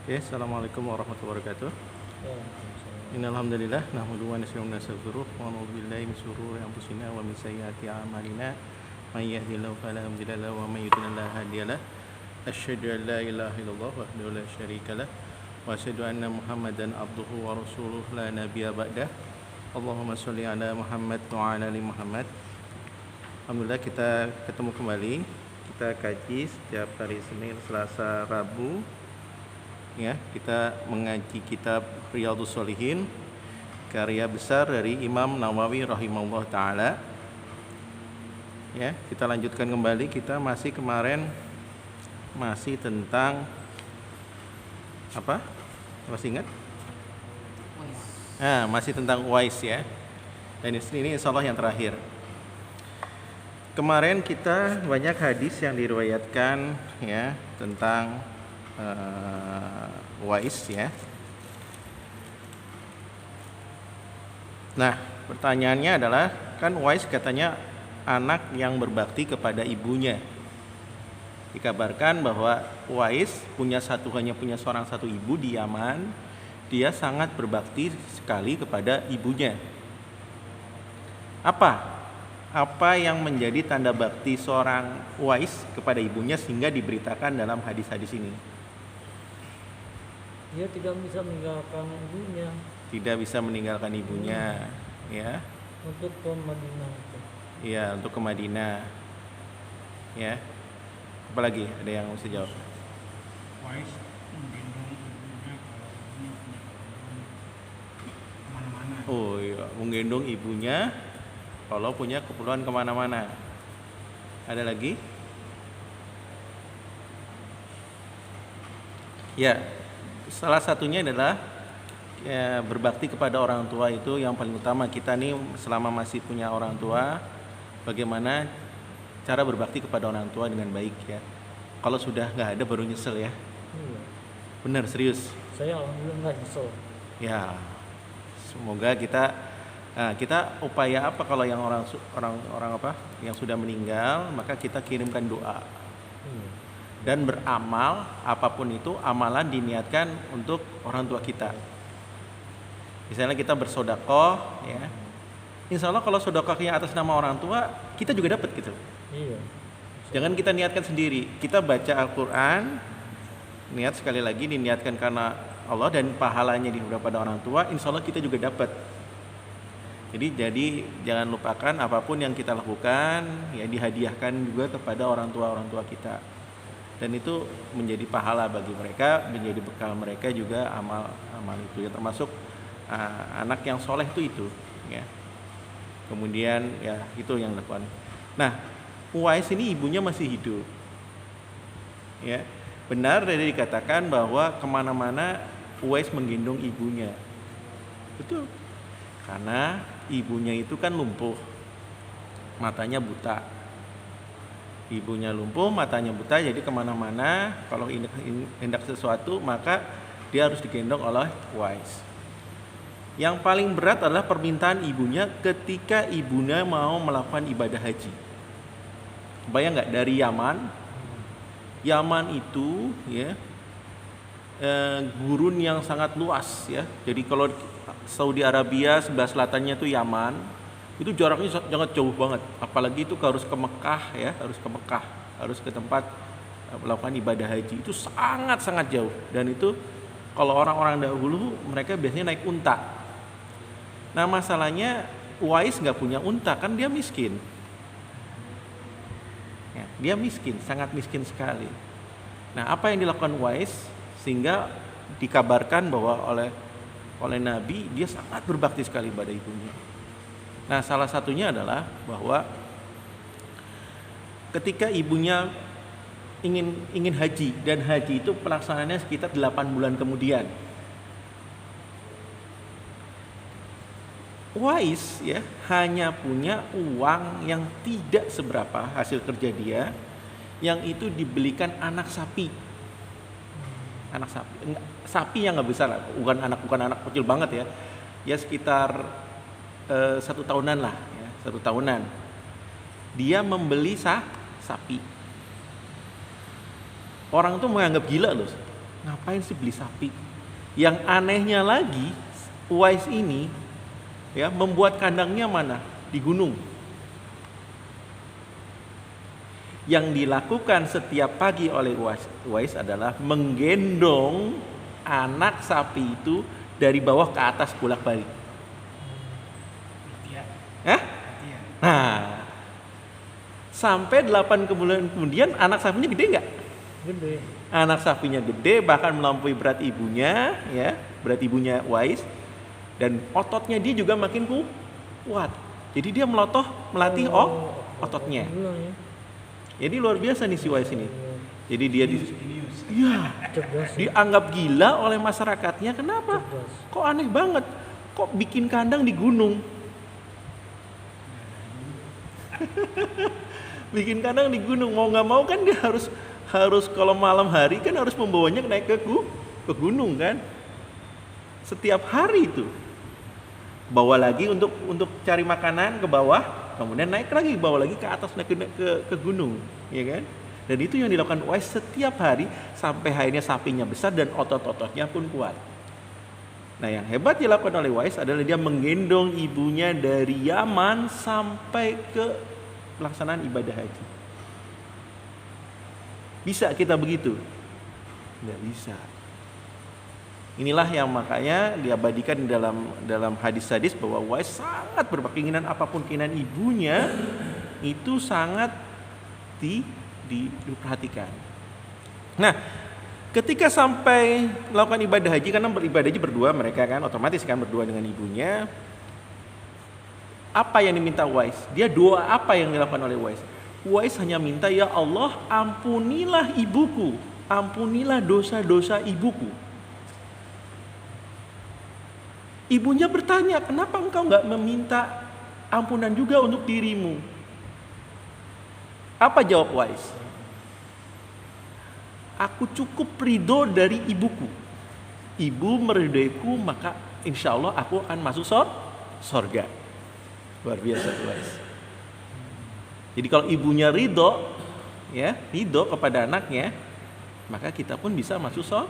Oke, assalamualaikum warahmatullahi wabarakatuh. Waalaikumsalam. Innal hamdalillah nahmaduhu wa nasta'inuhu wa nastaghfiruh wa na'udzu billahi min shururi anfusina wa min sayyiati a'malina. May yahdihillahu fala mudilla lahu wa may yudlil fala hadiya lahu. Asyhadu an la ilaha illallah wahdahu la syarika lah wa asyhadu anna Muhammadan abduhu wa rasuluh la nabiyya ba'dah. Allahumma shalli ala Muhammad wa ala ali Muhammad. Alhamdulillah kita ketemu kembali. Kita kaji setiap hari Senin, Selasa, Rabu. Ya, kita mengaji kitab Riyadhus Shalihin, karya besar dari Imam Nawawi rahimahullah taala. Ya, kita lanjutkan kembali. Kita kemarin masih tentang apa? Masih ingat? Masih tentang Uwais ya. Dan ini insya Allah yang terakhir. Kemarin kita banyak hadis yang diriwayatkan ya tentang Uwais ya. Nah, pertanyaannya adalah, kan Uwais katanya anak yang berbakti kepada ibunya. Dikabarkan bahwa Uwais hanya punya seorang satu ibu di Yaman. Dia sangat berbakti sekali kepada ibunya. Apa yang menjadi tanda bakti seorang Uwais kepada ibunya sehingga diberitakan dalam hadis-hadis ini? Dia tidak bisa meninggalkan ibunya Tidak bisa meninggalkan ibunya, ya. untuk ke Madinah itu. Iya, untuk ke Madinah. Ya. Apalagi ada yang mesti jawab? Wise menggendong ibunya kalau ibunya punya keperluan kemana-mana. Oh iya, menggendong ibunya kalau punya keperluan kemana-mana. Ada lagi? Ya, salah satunya adalah ya, berbakti kepada orang tua. Itu yang paling utama. Kita nih selama masih punya orang tua, bagaimana cara berbakti kepada orang tua dengan baik ya. Kalau sudah nggak ada baru nyesel ya. Iya. Benar, serius. Saya alhamdulillah nggak nyesel. Ya, semoga kita upaya apa kalau yang orang apa yang sudah meninggal, maka kita kirimkan doa Iya. dan beramal apapun itu, amalan diniatkan untuk orang tua kita. Misalnya kita bersodakoh ya, insya Allah kalau sodakohnya atas nama orang tua, kita juga dapat gitu. Iya. Jangan kita niatkan sendiri. Kita baca Al-Quran, niat sekali lagi diniatkan karena Allah dan pahalanya diberikan pada orang tua, insya Allah kita juga dapat. Jadi jangan lupakan apapun yang kita lakukan ya dihadiahkan juga kepada orang tua kita. Dan itu menjadi pahala bagi mereka, menjadi bekal mereka juga amal itu ya, termasuk anak yang soleh itu ya. Kemudian ya itu yang dilakukan. Nah, Uwais ini ibunya masih hidup ya. Benar dari dikatakan bahwa kemana-mana Uwais menggendong ibunya. Betul. Karena ibunya itu kan lumpuh, matanya buta. Ibunya lumpuh, matanya buta, jadi kemana-mana kalau hendak sesuatu maka dia harus digendong oleh Uwais. Yang paling berat adalah permintaan ibunya ketika ibunya mau melakukan ibadah haji. Bayang nggak, dari Yaman itu ya gurun yang sangat luas ya. Jadi kalau Saudi Arabia sebelah selatannya itu Yaman, itu jaraknya sangat jauh banget. Apalagi itu harus ke Mekah ya, harus ke tempat melakukan ibadah haji. Itu sangat jauh. Dan itu kalau orang-orang dahulu mereka biasanya naik unta. Nah masalahnya Uwais nggak punya unta, kan dia miskin. Ya, dia miskin, sangat miskin sekali. Nah apa yang dilakukan Uwais sehingga dikabarkan bahwa oleh Nabi dia sangat berbakti sekali pada ibunya. Nah salah satunya adalah bahwa ketika ibunya ingin haji, dan haji itu pelaksanaannya sekitar 8 bulan kemudian, Uwais ya hanya punya uang yang tidak seberapa hasil kerja dia, yang itu dibelikan anak sapi yang nggak besar, bukan anak kecil banget ya sekitar 1 tahunan lah ya, 1 tahunan. Dia membeli sapi. Orang tuh menganggap gila loh. Ngapain sih beli sapi? Yang anehnya lagi, Uwais ini ya membuat kandangnya mana? Di gunung. Yang dilakukan setiap pagi oleh Uwais adalah menggendong anak sapi itu dari bawah ke atas bolak-balik. Iya. Hah? Iya. Nah, sampai 8 bulan kemudian anak sapinya gede nggak? Gede. Anak sapinya gede, bahkan melampaui berat ibunya, ya, berat ibunya Uwais, dan ototnya dia juga makin kuat. Jadi dia melatih ototnya. Bilang ya. Jadi luar biasa nih si Uwais ini. Jadi dia Jenius. Cerdas ya. dianggap gila oleh masyarakatnya. Kenapa? Cerdas. Kok aneh banget? Kok bikin kandang di gunung? Bikin kandang di gunung, mau nggak mau kan dia harus kalau malam hari kan harus membawanya naik ke gunung kan. Setiap hari itu bawa lagi untuk cari makanan ke bawah, kemudian naik lagi, bawa lagi ke atas, naik ke gunung, ya kan? Dan itu yang dilakukan Uwais setiap hari sampai akhirnya sapinya besar dan otot-ototnya pun kuat. Nah, yang hebat dilakukan oleh Uwais adalah dia menggendong ibunya dari Yaman sampai ke pelaksanaan ibadah haji. Bisa kita begitu? Nggak bisa. Inilah yang makanya diabadikan dalam hadis-hadis bahwa Uwais sangat berkeinginan apapun keinginan ibunya itu sangat diperhatikan. Nah, ketika sampai melakukan ibadah haji, karena beribadah haji berdua mereka kan, otomatis kan berdua dengan ibunya. Apa yang diminta Uwais? Dia doa apa yang dilakukan oleh Uwais? Uwais hanya minta, ya Allah, ampunilah ibuku, ampunilah dosa-dosa ibuku. Ibunya bertanya, kenapa engkau nggak meminta ampunan juga untuk dirimu? Apa jawab Uwais? Aku cukup ridho dari ibuku. Ibu meridhoiku, maka insya Allah aku akan masuk surga. Luar biasa Uwais. Jadi kalau ibunya ridho, ya ridho kepada anaknya, maka kita pun bisa masuk surga.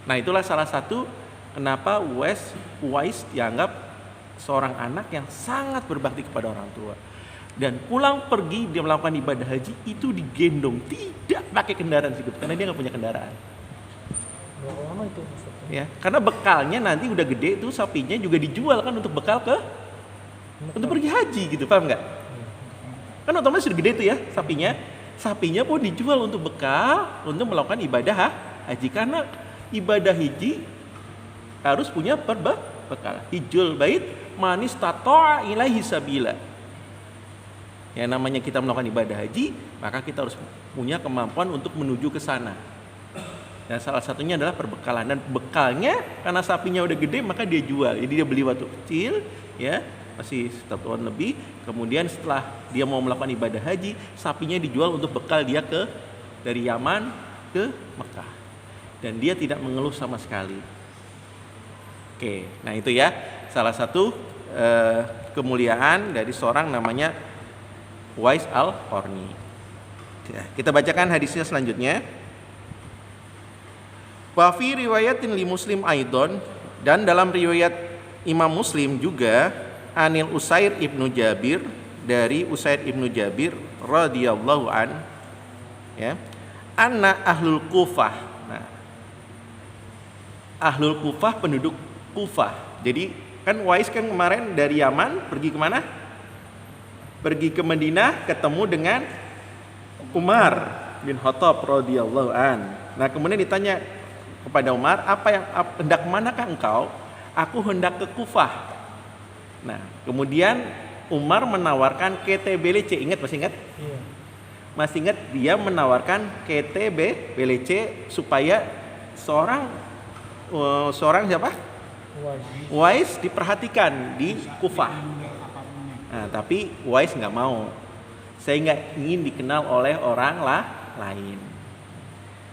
Nah, itulah salah satu kenapa Uwais dianggap seorang anak yang sangat berbakti kepada orang tua. Dan pulang pergi dia melakukan ibadah haji itu digendong, tidak pakai kendaraan hidup karena dia nggak punya kendaraan. Berapa lama itu maksudnya? Ya, karena bekalnya nanti udah gede itu sapinya juga dijual kan untuk bekal untuk pergi haji gitu, paham nggak? Kan otomatis sudah gede itu ya sapinya pun dijual untuk bekal untuk melakukan ibadah haji, karena ibadah haji harus punya bekal. Hijjul bait man istata'a ilaihi sabila. Yang namanya kita melakukan ibadah haji, maka kita harus punya kemampuan untuk menuju ke sana. Dan salah satunya adalah perbekalan, dan bekalnya karena sapinya udah gede maka dia jual. Jadi dia beli waktu kecil, ya masih 1 tahun lebih. Kemudian setelah dia mau melakukan ibadah haji, sapinya dijual untuk bekal dia dari Yaman ke Mekah. Dan dia tidak mengeluh sama sekali. Oke, nah itu ya salah satu kemuliaan dari seorang namanya Uwais Al-Qarni. Kita bacakan hadisnya selanjutnya. Wa fi riwayatin li Muslim aidon, dan dalam riwayat Imam Muslim juga anil Usair ibnu Jabir, dari Usair ibnu Jabir radhiyallahu an, ya, anna ahlul Kufah. Nah, ahlul Kufah penduduk Kufah. Jadi kan Uwais kan kemarin dari Yaman pergi kemana? Pergi ke Madinah, ketemu dengan Umar bin Khattab radhiyallahu an. Nah, kemudian ditanya kepada Umar, hendak manakah engkau? Aku hendak ke Kufah. Nah, kemudian Umar menawarkan KTBLC. Masih ingat? Iya. Masih ingat dia menawarkan KTBLC supaya seorang siapa? Uwais diperhatikan di Kufah. Nah, tapi Uwais nggak mau. Saya nggak ingin dikenal oleh orang lain.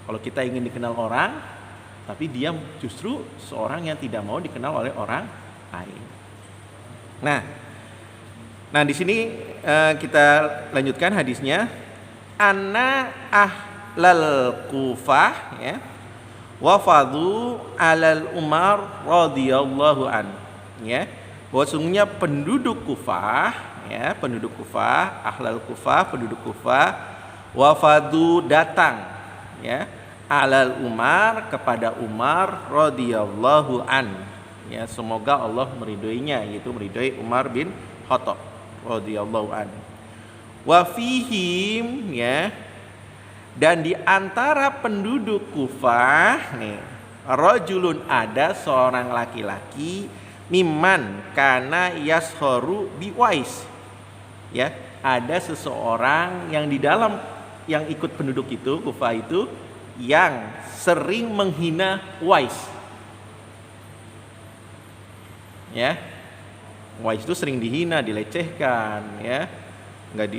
Kalau kita ingin dikenal orang, tapi dia justru seorang yang tidak mau dikenal oleh orang lain. Nah di sini kita lanjutkan hadisnya. ahlal Kufah ya wafadu alal Umar radhiyallahu an ya, bahwa sungguhnya penduduk Kufah ya, penduduk Kufah, ahlal Kufah, penduduk Kufah wafadu datang ya alal Umar kepada Umar radhiyallahu an ya, semoga Allah meridhoinya, yaitu meridhoi Umar bin Khattab radhiyallahu an. Wa fihim ya, dan di antara penduduk Kufah nih, rajulun ada seorang laki-laki mimman kana yasharu bi Wais. Ya, ada seseorang yang di dalam yang ikut penduduk itu Kufah itu yang sering menghina Wais. Ya. Wais itu sering dihina, dilecehkan ya. Enggak di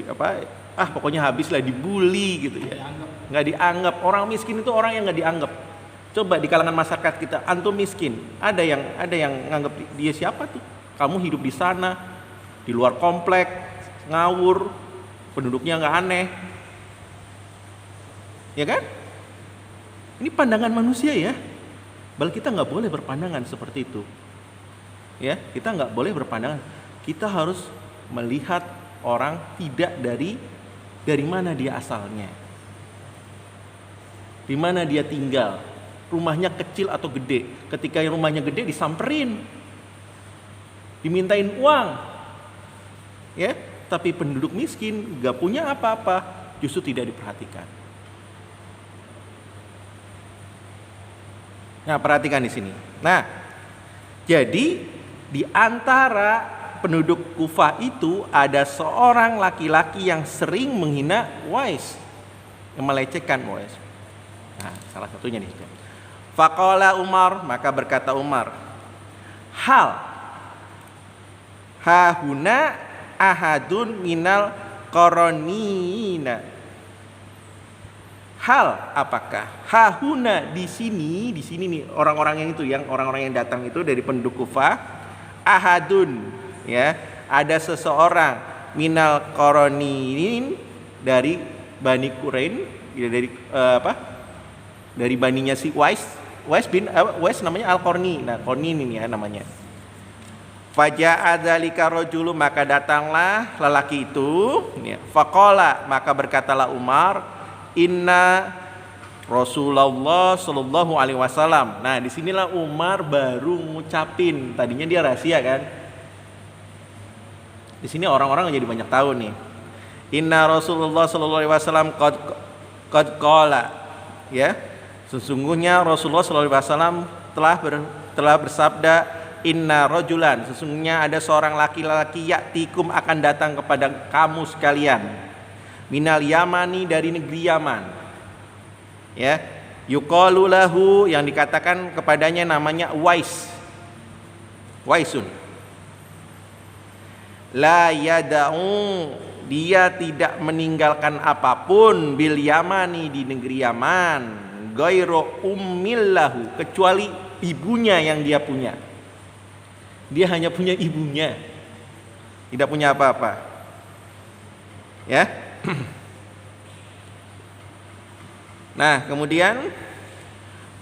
pokoknya habislah dibully gitu ya. Nggak dianggap. Orang miskin itu orang yang nggak dianggap. Coba di kalangan masyarakat kita, antum miskin, ada yang nganggap dia siapa tuh? Kamu hidup di sana, di luar komplek, ngawur, penduduknya nggak aneh, ya kan? Ini pandangan manusia ya. Bal kita nggak boleh berpandangan seperti itu. Ya, kita nggak boleh berpandangan. Kita harus melihat orang tidak dari mana dia asalnya, di mana dia tinggal, rumahnya kecil atau gede. Ketika rumahnya gede disamperin, dimintain uang, ya. Tapi penduduk miskin gak punya apa-apa, justru tidak diperhatikan. Nah, perhatikan di sini. Nah, jadi di antara penduduk Kufah itu ada seorang laki-laki yang sering menghina Wais, yang melecehkan Wais. Nah, salah satunya nih. Faqala Umar, maka berkata Umar, hal hahuna ahadun minal qaronina. Hal apakah hahuna di sini nih orang-orang yang datang itu dari penduduk Kufah, ahadun ya, ada seseorang minal qaronin dari Bani Qurain, dari dari baninya si Wais namanya Al-Qarni. Nah, Qarni ini ya namanya. Faja'a dzalika rajulu, maka datanglah lelaki itu ya. Faqala, maka berkatalah Umar, inna Rasulullah sallallahu alaihi wasallam. Nah, disinilah Umar baru ngucapin. Tadinya dia rahasia kan. Di sini orang-orang jadi banyak tahu nih. Inna Rasulullah sallallahu alaihi wasallam qad qala. Ya. Sesungguhnya Rasulullah sallallahu alaihi wasallam telah bersabda, inna rajulan, sesungguhnya ada seorang laki-laki ya'tikum akan datang kepada kamu sekalian. Minal Yamani, dari negeri Yaman. Ya, yuqalu lahu, yang dikatakan kepadanya namanya Waisun. La yada'u, dia tidak meninggalkan apapun bil Yamani, di negeri Yaman, ghairu ummillahu, kecuali ibunya yang dia punya. Dia hanya punya ibunya, tidak punya apa-apa. Ya. Nah, kemudian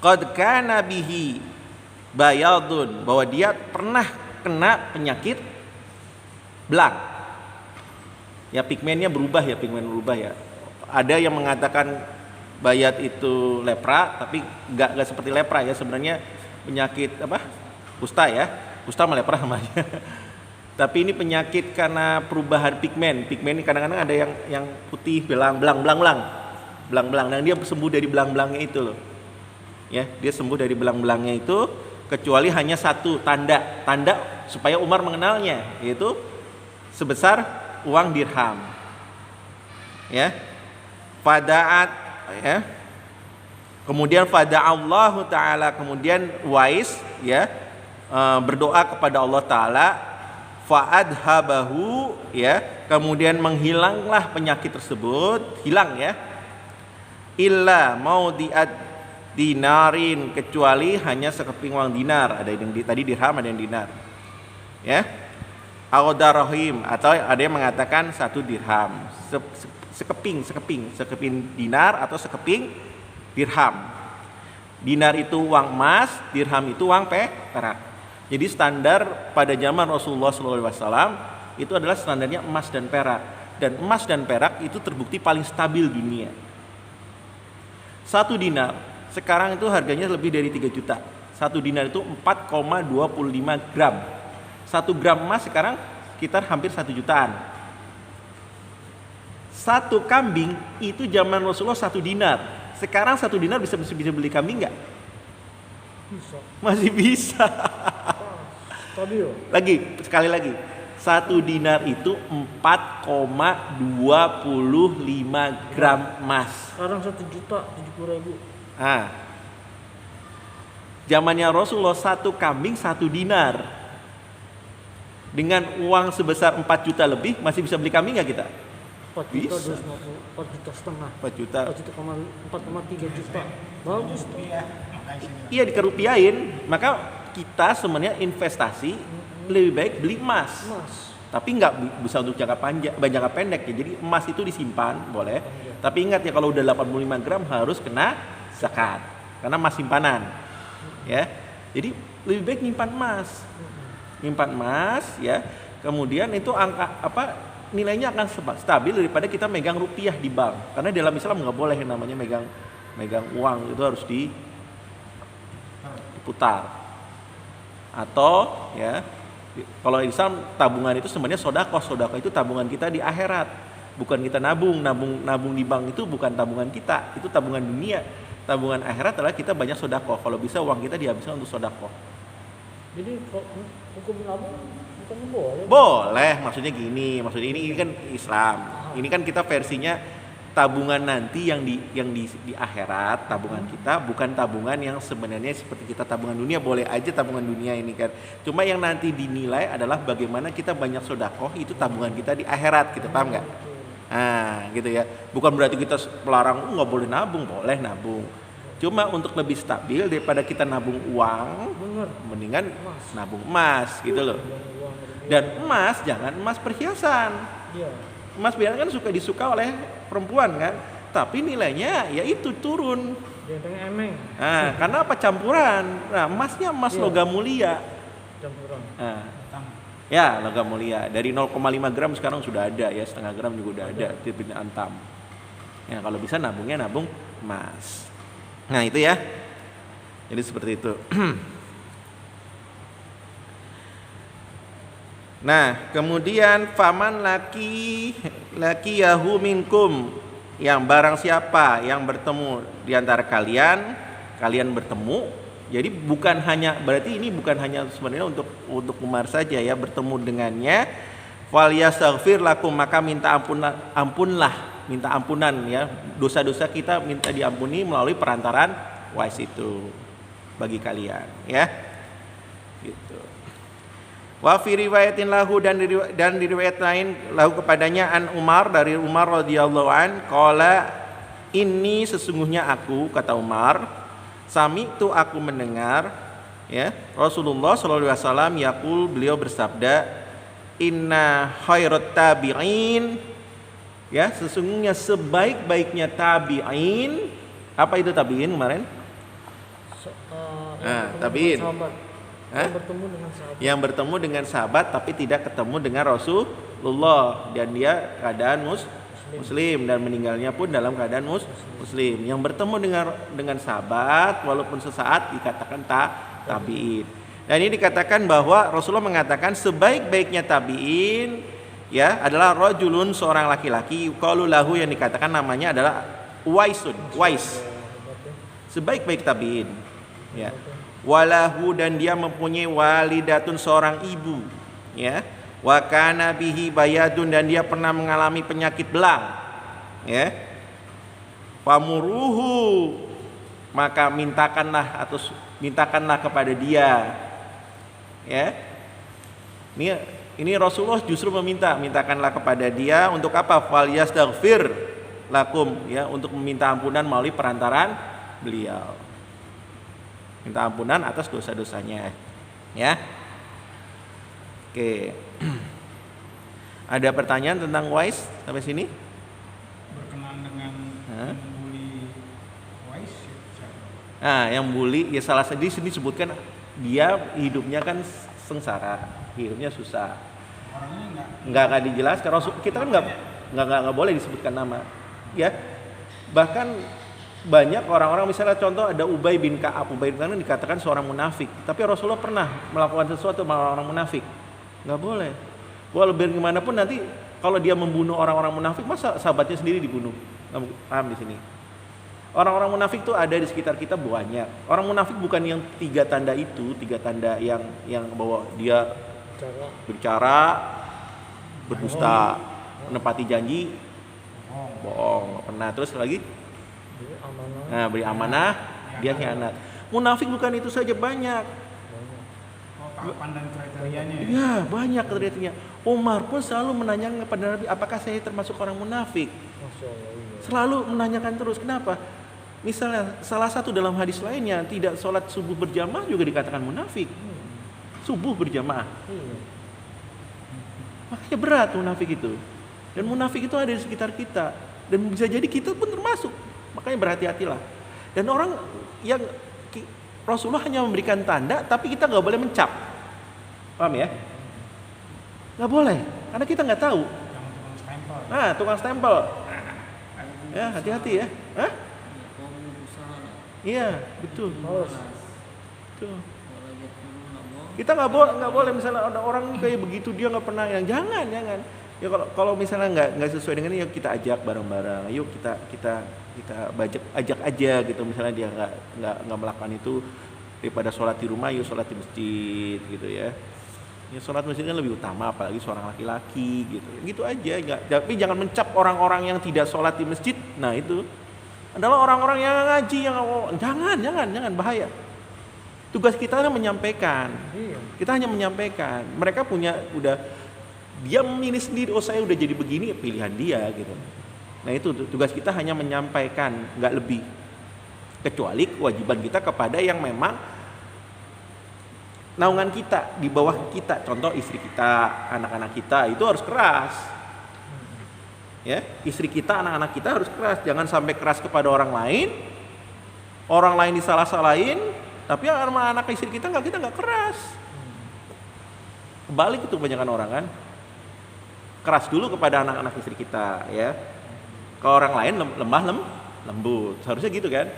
qad kana bihi bayadun, bahwa dia pernah kena penyakit belang. Ya, pigmennya berubah ya. Ada yang mengatakan bayat itu lepra, tapi enggak seperti lepra ya, sebenarnya penyakit kusta ya. Kusta sama lepra namanya. Tapi ini penyakit karena perubahan pigmen. Pigmen ini kadang-kadang ada yang putih, belang. Dan dia sembuh dari belang-belangnya itu loh. Ya, dia sembuh dari belang-belangnya itu, kecuali hanya satu tanda supaya Umar mengenalnya, yaitu sebesar uang dirham. Ya. Fada'at ya. Kemudian fada'allahu taala, kemudian Wais ya berdoa kepada Allah taala, fa'adhabahu ya, kemudian menghilanglah penyakit tersebut, hilang ya. Illa maudiat dinarin, kecuali hanya sekeping uang dinar. Ada yang tadi dirham, ada yang dinar. Ya. Au darahim, atau ada yang mengatakan 1 dirham. sekeping dinar atau sekeping dirham. Dinar itu uang emas, dirham itu uang perak. Jadi standar pada zaman Rasulullah SAW itu adalah standarnya emas dan perak. Dan emas dan perak itu terbukti paling stabil dunia. 1 dinar sekarang itu harganya lebih dari 3 juta. 1 dinar itu 4,25 gram. 1 gram emas sekarang sekitar hampir 1 jutaan. 1 kambing itu zaman Rasulullah 1 dinar. Sekarang 1 dinar bisa beli kambing nggak? Bisa. Masih bisa. Stabil. Sekali lagi. 1 dinar itu 4,25 gram emas. Sekarang 1.070.000. Nah, zamannya Rasulullah 1 kambing 1 dinar. Dengan uang sebesar 4 juta lebih masih bisa beli kambing nggak kita? 4 juta 250, 4 juta setengah. 4 juta. 4,3 juta. Bagus tuh. Iya, dikerupiahin. Maka kita sebenarnya investasi lebih baik beli emas. Tapi nggak bisa untuk jangka pendek ya. Jadi emas itu disimpan boleh. Tapi ingat ya, kalau udah 85 gram harus kena zakat. Karena emas simpanan. Ya. Jadi lebih baik nyimpan emas ya. Kemudian itu nilainya akan stabil daripada kita megang rupiah di bank. Karena dalam Islam nggak boleh yang namanya megang uang, itu harus diputar. Atau ya, kalau Islam tabungan itu sebenarnya sodakoh itu tabungan kita di akhirat, bukan kita nabung di bank. Itu bukan tabungan kita, itu tabungan dunia. Tabungan akhirat adalah kita banyak sodakoh. Kalau bisa uang kita dihabiskan untuk sodakoh. Jadi hukum nabung bukannya boleh? Boleh, maksudnya ini kan Islam. Ini kan kita versinya tabungan nanti yang di akhirat, tabungan kita bukan tabungan yang sebenarnya seperti kita tabungan dunia. Boleh aja tabungan dunia ini kan. Cuma yang nanti dinilai adalah bagaimana kita banyak sodakoh, itu tabungan kita di akhirat, kita paham nggak? Nah, gitu ya. Bukan berarti kita melarang nggak boleh nabung, boleh nabung. Cuma untuk lebih stabil daripada kita nabung uang, mendingan nabung emas gitu loh. Dan emas jangan emas perhiasan. Emas biasanya kan disuka oleh perempuan kan, tapi nilainya ya itu turun. Emeng. Nah, karena apa? Campuran. Nah, emasnya emas logam mulia. Campuran. Nah, ya logam mulia. Dari 0,5 gram sekarang sudah ada ya, setengah gram juga udah ada tipe antam. Ya kalau bisa nabungnya nabung emas. Nah itu ya. Jadi seperti itu. Nah, kemudian faman laki yahu minkum, yang barang siapa yang bertemu di antara kalian bertemu. Jadi berarti ini bukan hanya sebenarnya untuk Umar saja ya, bertemu dengannya. Fal yastaghfir lakum, maka minta ampunan ya. Dosa-dosa kita minta diampuni melalui perantaran Wais itu bagi kalian ya. Gitu. Wa fi riwayatin lahu, dan di riwayat lain lahu kepadanya an Umar, dari Umar radhiyallahu an, qala inni, sesungguhnya aku, kata Umar, sami'tu, aku mendengar ya, Rasulullah sallallahu alaihi wasallam yaqul, beliau bersabda, inna khairat tabi'in, ya, sesungguhnya sebaik-baiknya tabi'in. Apa itu tabi'in kemarin? Tabi'in. Yang bertemu dengan sahabat tapi tidak ketemu dengan Rasulullah, dan dia keadaan muslim dan meninggalnya pun dalam keadaan muslim. Yang bertemu dengan sahabat walaupun sesaat dikatakan tabi'in. Dan ini dikatakan bahwa Rasulullah mengatakan sebaik-baiknya tabi'in ya adalah rajulun, seorang laki-laki, qalu lahu, yang dikatakan namanya adalah Wais. Sebaik-baik tabi'in ya. Walahu, dan dia mempunyai walidatun, seorang ibu ya. Wa kana bihi bayadun, dan dia pernah mengalami penyakit belang ya. Famuruhu, maka mintakanlah kepada dia ya. Ini Rasulullah justru mintakanlah kepada dia untuk apa? Fal yastaghfir lakum ya, untuk meminta ampunan melalui perantaran beliau. Minta ampunan atas dosa-dosanya ya. Oke. Ada pertanyaan tentang Wais sampai sini? Nah, yang bully ya salah satu di sini disebutkan dia hidupnya kan sengsara, hidupnya susah. Orangnya Nggak dijelaskan. Kita kan nggak boleh disebutkan nama, ya. Bahkan banyak orang-orang, misalnya contoh ada Ubay bin Ka'ab. Ubay bin Ka'ab dikatakan seorang munafik, tapi Rasulullah pernah melakukan sesuatu sama orang munafik. Nggak boleh. Walaupun gimana pun nanti kalau dia membunuh orang-orang munafik, masa sahabatnya sendiri dibunuh? Paham di sini? Orang-orang munafik itu ada di sekitar kita banyak. Orang munafik bukan yang tiga tanda yang bahwa dia Cara berbicara, berdusta, menepati janji, bohong, nggak pernah. Terus lagi, beri amanah. nah beri amanah, dia khianat. Munafik bukan itu saja, banyak. tahapan dan kriterianya. Ya banyak kriterianya. Umar pun selalu menanyakan kepada Nabi, apakah saya termasuk orang munafik? Masya Allah, iya. Selalu menanyakan terus. Kenapa? Misalnya salah satu dalam hadis lainnya, tidak sholat subuh berjamaah juga dikatakan munafik. Subuh berjamaah. Iya. Makanya berat munafik itu. Dan munafik itu ada di sekitar kita. Dan bisa jadi kita pun termasuk. Makanya berhati-hatilah. Dan orang yang Rasulullah hanya memberikan tanda, tapi kita nggak boleh mencap. Paham ya? Nggak boleh, karena kita nggak tahu. Yang tukang stempel. Nah, tukang stempel. Ya, hati-hati ya. Hah? Iya, betul. Betul. Kita nggak boleh misalnya ada orang kayak begitu, dia nggak pernah, yang jangan. Ya kalau misalnya nggak sesuai dengan ini, yuk kita ajak bareng-bareng. Yuk kita ajak aja gitu. Misalnya dia nggak melakukan itu, daripada sholat di rumah, yuk sholat di masjid gitu ya. Ya sholat masjid kan lebih utama, apalagi seorang laki-laki gitu. Gitu aja. Tapi jangan mencap orang-orang yang tidak sholat di masjid. Nah itu adalah orang-orang yang ngaji, yang jangan bahaya. Tugas kita hanya menyampaikan. Iya. Kita hanya menyampaikan. Mereka dia memilih sendiri, oh saya udah jadi begini, pilihan dia gitu. Nah itu tugas kita hanya menyampaikan, nggak lebih. Kecuali kewajiban kita kepada yang memang naungan kita, di bawah kita. Contoh istri kita, anak-anak kita, itu harus keras. Ya, istri kita, anak-anak kita harus keras. Jangan sampai keras kepada orang lain disalah-salahin, tapi anak istri kita nggak keras. Kebalik itu kebanyakan orang kan. Keras dulu kepada anak-anak istri kita ya. Ke orang lain lembut. Seharusnya gitu kan.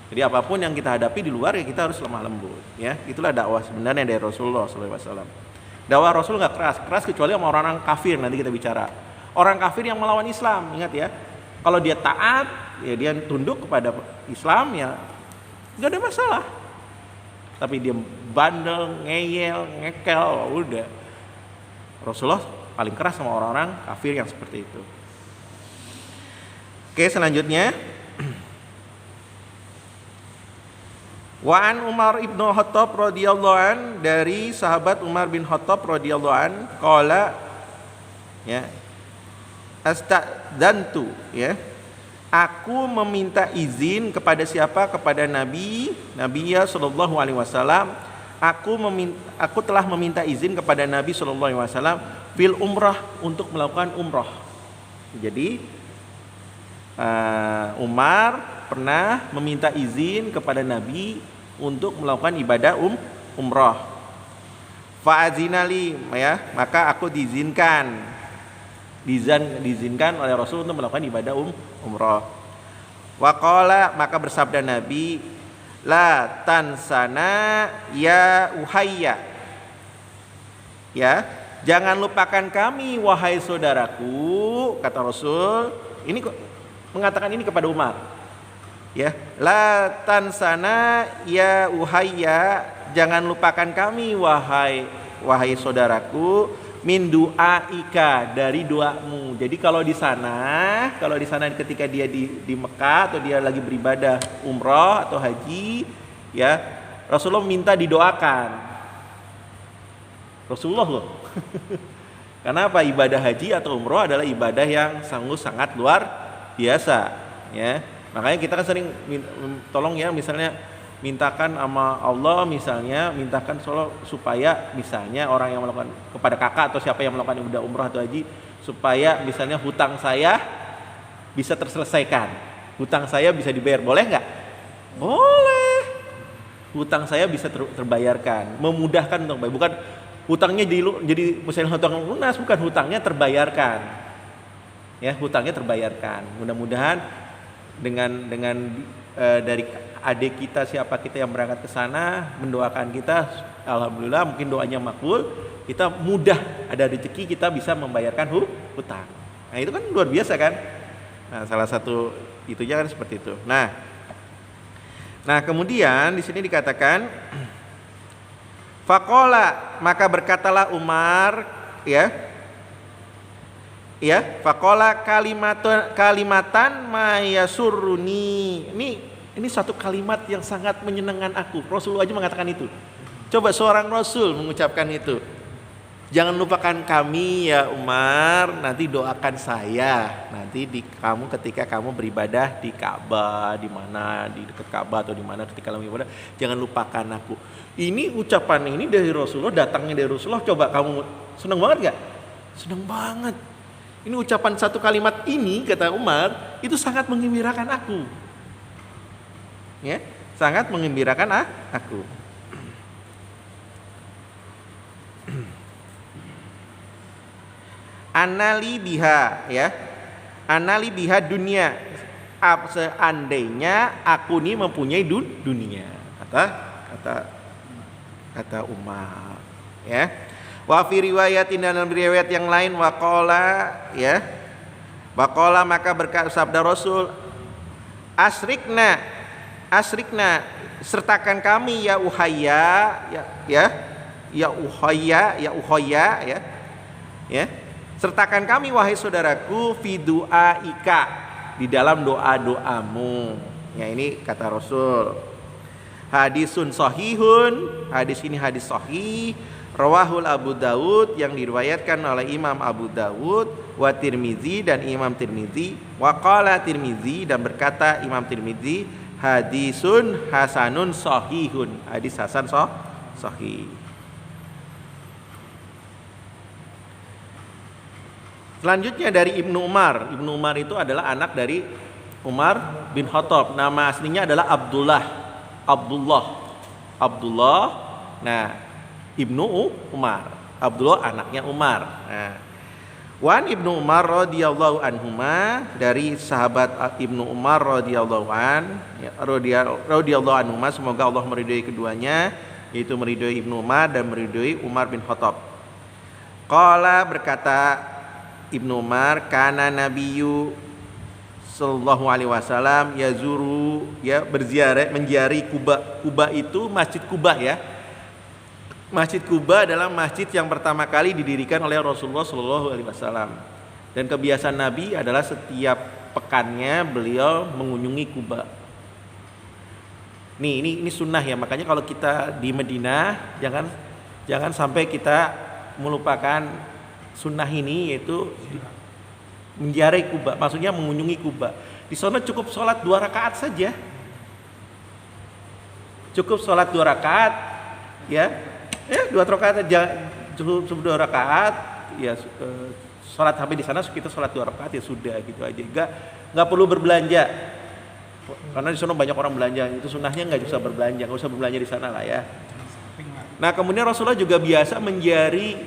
Jadi apapun yang kita hadapi di luar ya kita harus lemah lembut ya. Itulah dakwah sebenarnya dari Rasulullah SAW. Dakwah Rasul nggak keras kecuali sama orang-orang kafir, nanti kita bicara. Orang kafir yang melawan Islam, ingat ya. Kalau dia taat, ya dia tunduk kepada Islam ya nggak ada masalah. Tapi dia bandel, ngeyel, ngekel, udah. Rasulullah paling keras sama orang-orang kafir yang seperti itu. Oke, selanjutnya Wa'an Umar ibn Khattab radhiyallahu an, dari sahabat Umar bin Khattab radhiyallahu an, qala ya, astadzantu ya, aku meminta izin kepada siapa? Kepada Nabi sallallahu alaihi wasallam. Aku telah meminta izin kepada Nabi sallallahu alaihi wasallam fil umrah, untuk melakukan umrah. Jadi Umar pernah meminta izin kepada Nabi untuk melakukan ibadah umrah. Fa'azinali ya, maka aku diizinkan oleh Rasul untuk melakukan ibadah umrah. Wa qala, maka bersabda Nabi, la tansana ya uhayya, ya jangan lupakan kami wahai saudaraku, kata Rasul. Ini mengatakan ini kepada Umar ya, la tansana ya uhayya, jangan lupakan kami wahai saudaraku, min du'aika, dari doamu. Jadi kalau di sana ketika dia di Mekah atau dia lagi beribadah umrah atau haji ya, Rasulullah minta didoakan. Rasulullah loh. Karena apa? Ibadah haji atau umrah adalah ibadah yang sangat luar biasa ya. Makanya kita kan sering tolong ya, misalnya mintakan sama Allah, misalnya mintakan supaya misalnya orang yang melakukan, kepada kakak atau siapa yang melakukan ibadah umrah atau haji, supaya misalnya hutang saya bisa terselesaikan, hutang saya bisa dibayar, boleh nggak? hutang saya bisa terbayarkan, memudahkan untuk bayar. Bukan hutangnya jadi misalnya hutang lunas, bukan, hutangnya terbayarkan. Ya, hutangnya terbayarkan. Mudah-mudahan dengan dari adik kita, siapa kita yang berangkat ke sana mendoakan kita, alhamdulillah mungkin doanya makbul, kita mudah ada rezeki, kita bisa membayarkan hutang. Nah, itu kan luar biasa kan? Nah, salah satu itunya kan seperti itu. Nah, kemudian di sini dikatakan faqala, maka berkatalah Umar, faqala kalimatan mayasuruni. Ini satu kalimat yang sangat menyenangkan aku. Rasulullah aja mengatakan itu. Coba seorang Rasul mengucapkan itu. Jangan lupakan kami ya Umar, nanti doakan saya. Nanti kamu ketika kamu beribadah di Ka'bah, di mana, di dekat Ka'bah atau di mana ketika kamu beribadah, jangan lupakan aku. Ini ucapan ini dari Rasulullah, datangnya dari Rasulullah. Coba kamu senang banget gak? Senang banget. Ini ucapan satu kalimat ini, kata Umar, itu sangat menggembirakan aku. Ya, sangat menggembirakan aku. Anali biha, ya. Anali biha dunia. Seandainya aku ini mempunyai dunia, kata Umar, ya. Wa fi riwayatin, dalam riwayat yang lain, waqala, ya. Waqala, maka berkata sabda Rasul, asrikna, sertakan kami ya Uhayya, ya Uhayya, ya. Sertakan kami wahai saudaraku fi du'aika, di dalam doa-doamu. Ya, ini kata Rasul. Hadisun sahihun, hadis ini hadis sahih, rawahul Abu Dawud, yang diriwayatkan oleh Imam Abu Dawud, wa Tirmizi, dan Imam Tirmizi, wa qala Tirmizi, dan berkata Imam Tirmizi, hadisun hasanun sahihun, hadis hasan sahih. Selanjutnya dari Ibnu Umar. Ibnu Umar itu adalah anak dari Umar bin Khattab. Nama aslinya adalah Abdullah. Nah, Ibnu Umar. Abdullah anaknya Umar. Nah, Wan Ibnu Umar radhiyallahu anhuma, dari sahabat Ibnu Umar radhiyallahu anhuma, semoga Allah meridhai keduanya, yaitu meridhai Ibnu Umar dan meridhai Umar bin Khattab. Qala, berkata Ibnu Umar, kana nabiyyu sallallahu alaihi wasallam yazuru, ya, berziarah, menziarahi Kuba. Kuba itu Masjid Kuba, ya. Masjid Kuba adalah masjid yang pertama kali didirikan oleh Rasulullah sallallahu alaihi wasallam. Dan kebiasaan Nabi adalah setiap pekannya beliau mengunjungi Kuba. Ini sunnah, ya. Makanya kalau kita di Madinah jangan sampai kita melupakan sunnah ini, yaitu menziarahi Kuba, maksudnya mengunjungi Kuba. Di sana cukup sholat 2 rakaat saja. Cukup sholat 2 rakaat, ya. 2 rakaat aja, cukup 2 rakaat, ya. Sholat sampai di sana kita sholat 2 rakaat, ya sudah, gitu aja. Enggak perlu berbelanja. Karena di sana banyak orang belanja. Itu sunnahnya enggak usah berbelanja, enggak usah berbelanja di sana lah, ya. Nah, kemudian Rasulullah juga biasa menziarahi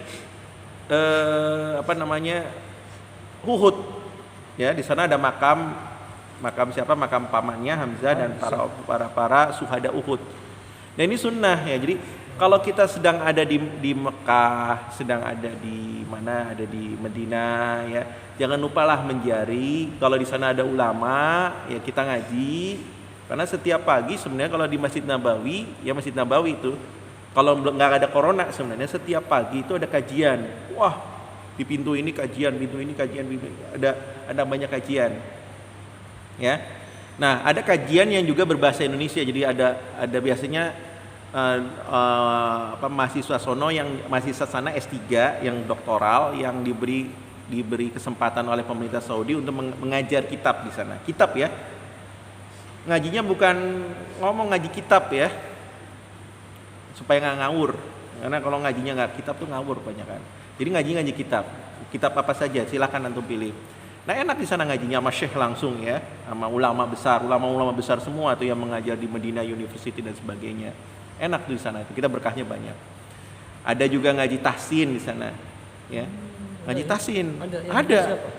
Uhud, ya. Di sana ada makam siapa? Makam pamannya Hamzah dan para syuhada Uhud. Nah, ini sunnah, ya. Jadi kalau kita sedang ada di Mekah, sedang ada di mana, ada di Madinah, ya, jangan lupalah menziarahi. Kalau di sana ada ulama, ya, kita ngaji. Karena setiap pagi sebenarnya kalau di Masjid Nabawi, ya, Masjid Nabawi itu, kalau nggak ada corona, sebenarnya setiap pagi itu ada kajian. Wah, di pintu ini kajian, ada banyak kajian, ya. Nah, ada kajian yang juga berbahasa Indonesia. Jadi ada biasanya mahasiswa sana S3 yang doktoral, yang diberi kesempatan oleh pemerintah Saudi untuk mengajar kitab di sana. Kitab, ya. Ngajinya bukan ngomong ngaji kitab, ya, supaya nggak ngawur. Karena kalau ngajinya nggak kitab tuh ngawur banyak kan. Jadi ngaji kitab apa saja, silakan antum pilih. Nah enak di sana ngajinya sama syekh langsung ya, sama ulama besar semua tuh yang mengajar di Medina University dan sebagainya. Enak tuh di sana, kita berkahnya banyak. Ada juga ngaji tahsin di sana, ya. Ngaji tahsin,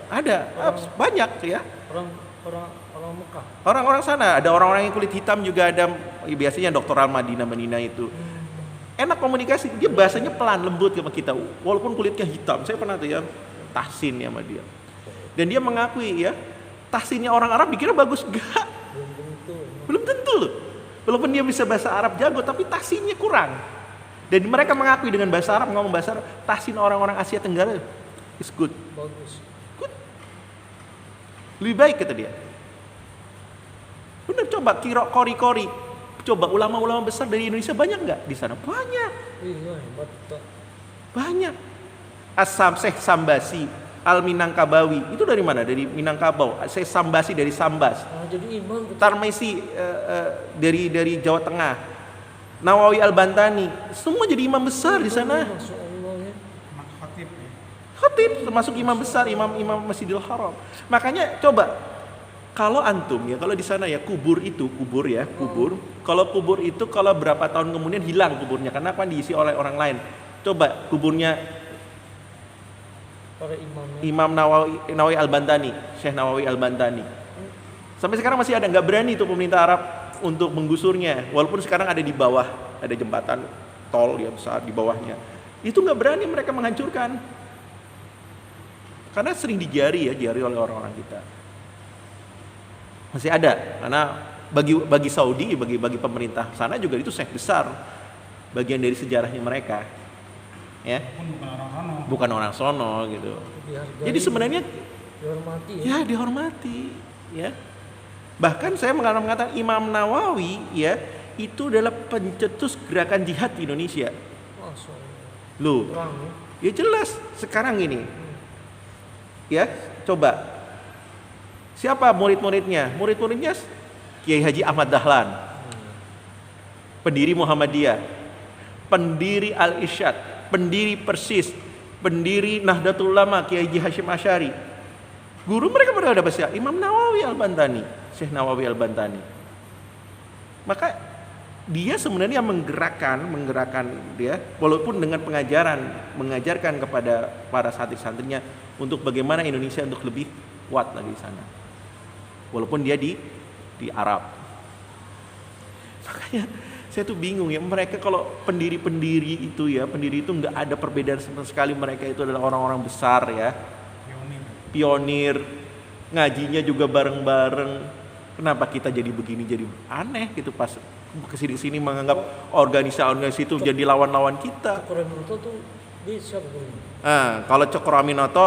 ada, banyak ya. Orang Mekah. Orang-orang sana, ada orang-orang yang kulit hitam juga ada, biasanya doktoral Madinah itu. Enak komunikasi, dia bahasanya pelan, lembut sama kita, walaupun kulitnya hitam. Saya pernah tuh ya tahsin ya sama dia. Dan dia mengakui ya, tahsinnya orang Arab dikira bagus enggak? Belum tentu loh. Walaupun dia bisa bahasa Arab jago, tapi tahsinnya kurang. Dan mereka mengakui dengan bahasa Arab, ngomong bahasa Arab, tahsin orang-orang Asia Tenggara is good. Bagus. Good. Lebih baik kata dia. Bener, coba kori-kori. Coba ulama-ulama besar dari Indonesia banyak nggak di sana? Banyak. Iya, hebat. Banyak. Syekh Sambasi Al-Minangkabawi itu dari mana? Dari Minangkabau. Syekh Sambasi dari Sambas. Jadi imam. Tarmesi dari Jawa Tengah. Nawawi Al-Bantani, semua jadi imam besar di sana. Khatib ya. Khatib termasuk imam besar, imam Masjidil Haram. Makanya coba kalau antum ya, kalau di sana ya kubur. Kalau kubur itu kalau berapa tahun kemudian hilang kuburnya karena kan diisi oleh orang lain. Coba kuburnya para imamnya. Imam Nawawi Al-Bantani, Syekh Nawawi Al-Bantani. Sampai sekarang masih ada, nggak berani tuh pemerintah Arab untuk menggusurnya. Walaupun sekarang ada di bawah, ada jembatan tol yang besar di bawahnya. Itu nggak berani mereka menghancurkan. Karena sering digiari oleh orang-orang kita. Masih ada, karena bagi Saudi, bagi pemerintah sana juga itu syekh besar. Bagian dari sejarahnya mereka. Ya. Bukan orang sono gitu. Jadi sebenarnya dihormati. Ya, dihormati, ya. Bahkan saya mengatakan Imam Nawawi ya itu adalah pencetus gerakan jihad di Indonesia. Loh, ya jelas sekarang ini. Ya, coba. Siapa murid-muridnya? Murid-muridnya Kiai Haji Ahmad Dahlan. Pendiri Muhammadiyah, pendiri Al-Irsyad, pendiri Persis, pendiri Nahdlatul Ulama Kiai Haji Hashim Asy'ari. Guru mereka pada siapa? Imam Nawawi Al-Bantani, Syekh Nawawi Al-Bantani. Maka dia sebenarnya menggerakkan dia, walaupun dengan mengajarkan kepada para santri-santrinya untuk bagaimana Indonesia untuk lebih kuat lagi di sana. Walaupun dia di Arab. Makanya saya tuh bingung ya, mereka kalau pendiri itu nggak ada perbedaan sama sekali, mereka itu adalah orang-orang besar ya. Pionir, ngajinya juga bareng-bareng. Kenapa kita jadi begini, jadi aneh gitu pas kesini-sini menganggap organisasi itu jadi lawan-lawan kita. Cokroaminoto tuh dia siapa gurunya? Kalau Cokroaminoto,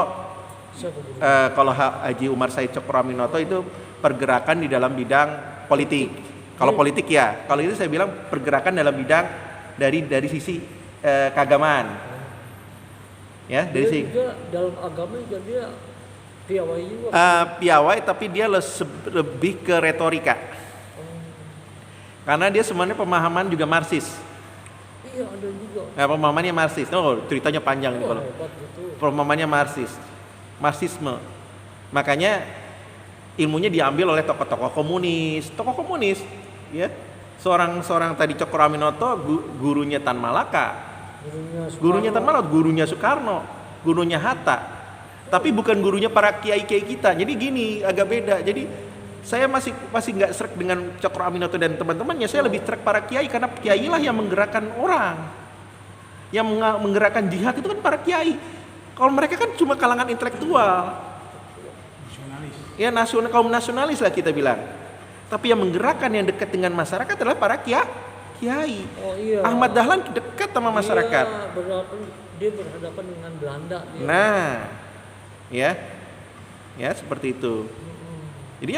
Siapa gurunya? kalau Haji Umar Said Cokroaminoto itu pergerakan di dalam bidang politik. Kalau politik ya, kalau itu saya bilang pergerakan dalam bidang dari sisi keagamaan. Ya, dari sisi juga dalam agama juga dia piawai juga. Piawai, tapi dia lebih ke retorika. Karena dia sebenarnya pemahaman juga Marxis. Iya, ada juga. Pemahamannya Marxis. Ceritanya panjang nih kalau. Pemahamannya Marxisme. Makanya ilmunya diambil oleh tokoh-tokoh komunis, ya. Seorang tadi Cokroaminoto gurunya Tan Malaka. Gurunya Soekarno, gurunya Hatta. Tapi bukan gurunya para kiai-kiai kita. Jadi gini, agak beda. Jadi saya masih nggak srek dengan Cokroaminoto dan teman-temannya. Saya lebih srek para kiai, karena kiai lah yang menggerakkan orang. Yang menggerakkan jihad itu kan para kiai. Kalau mereka kan cuma kalangan intelektual. Nasionalis. Ya, kaum nasionalis lah kita bilang. Tapi yang menggerakkan, yang dekat dengan masyarakat adalah para kiai. Oh iya. Ahmad Dahlan dekat sama masyarakat. Iya, dia berhadapan dengan Belanda. Nah, ya seperti itu. Jadi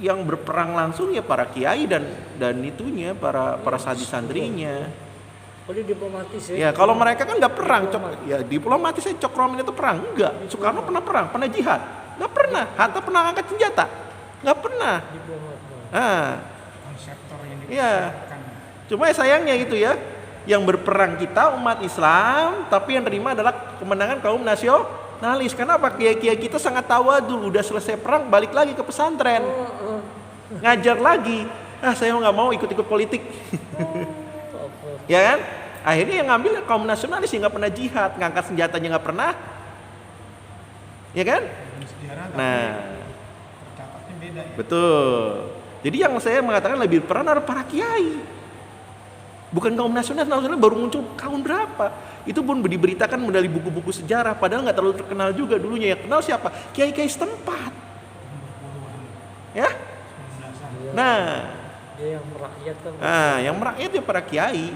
yang berperang langsung ya para kiai dan itunya para santri-santrinya. Oh, dia diplomatis ya. Ya, kalau mereka kan nggak perang, diplomatis saya Cokroaminoto perang enggak. Soekarno pernah perang, pernah jihad, nggak pernah. Hatta pernah angkat senjata, nggak pernah. Konseptor yang Iya. Cuma sayangnya gitu ya, yang berperang kita umat Islam, tapi yang terima adalah kemenangan kaum nasionalis. Kenapa? Kiai-kiai kita sangat tawadhu, udah selesai perang balik lagi ke pesantren. Ngajar lagi. Saya nggak mau ikut-ikut politik. Ya kan? Akhirnya yang ngambil kaum nasionalis yang nggak pernah jihad, ngangkat senjatanya nggak pernah. Ya kan? Sejarah tapi Nah, tercatatnya beda ya. betul. Jadi yang saya mengatakan lebih peran adalah para kiai. Bukan kaum nasionalis baru muncul tahun berapa? Itu pun diberitakan dari buku-buku sejarah, padahal nggak terlalu terkenal juga dulunya. Yang kenal siapa? Kiai-kiai setempat. Ya? 19-an. Nah, Dia yang merakyat kan. yang merakyat ya para kiai.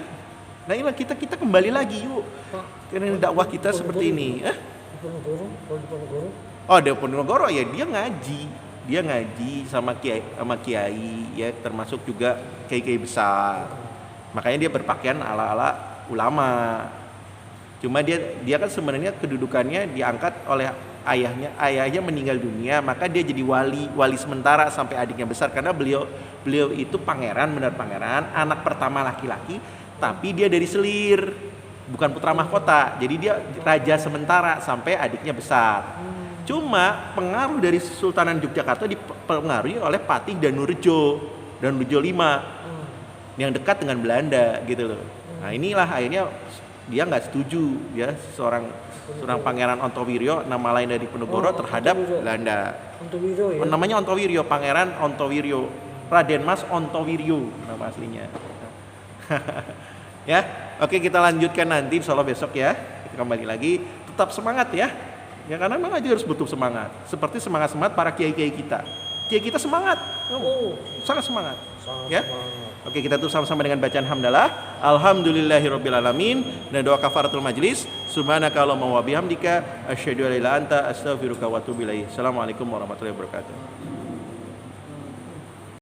Nah, inilah kita kembali lagi yuk. Pak, Karena dakwah kita seperti ini. Diponegoro, kalau Diponegoro. Oh, di Ponorogo ya dia ngaji sama kiai ya, termasuk juga kiai-kiai besar. Makanya dia berpakaian ala-ala ulama. Cuma dia kan sebenarnya kedudukannya diangkat oleh ayahnya meninggal dunia, maka dia jadi wali sementara sampai adiknya besar, karena beliau itu pangeran, benar pangeran, anak pertama laki-laki, tapi dia dari selir, bukan putra mahkota. Jadi dia raja sementara sampai adiknya besar. Cuma pengaruh dari Sultanan Yogyakarta dipengaruhi oleh Patih Danurejo V yang dekat dengan Belanda gitu loh. Nah, inilah akhirnya dia nggak setuju ya seorang pangeran Ontowiryo, nama lain dari Ponorogo, terhadap Belanda. Ontowiro ya. Namanya Ontowiryo, Pangeran Ontowiryo, Raden Mas Ontowiryo nama aslinya. Ya, oke, kita lanjutkan nanti insyaallah besok ya. Kita kembali lagi, tetap semangat ya. Ya, karena memang aja harus butuh semangat. Seperti semangat para kiai-kiai kita. Kiai kita semangat. Sangat semangat. Ya. Oke, kita tutup sama-sama dengan bacaan hamdalah. Alhamdulillahirabbil alamin. Dan doa kafaratul majlis. Subhanaka Allahumma wa bihamdika asyhadu an la ilaha illa anta astaghfiruka wa atubu ilaik. Assalamualaikum warahmatullahi wabarakatuh.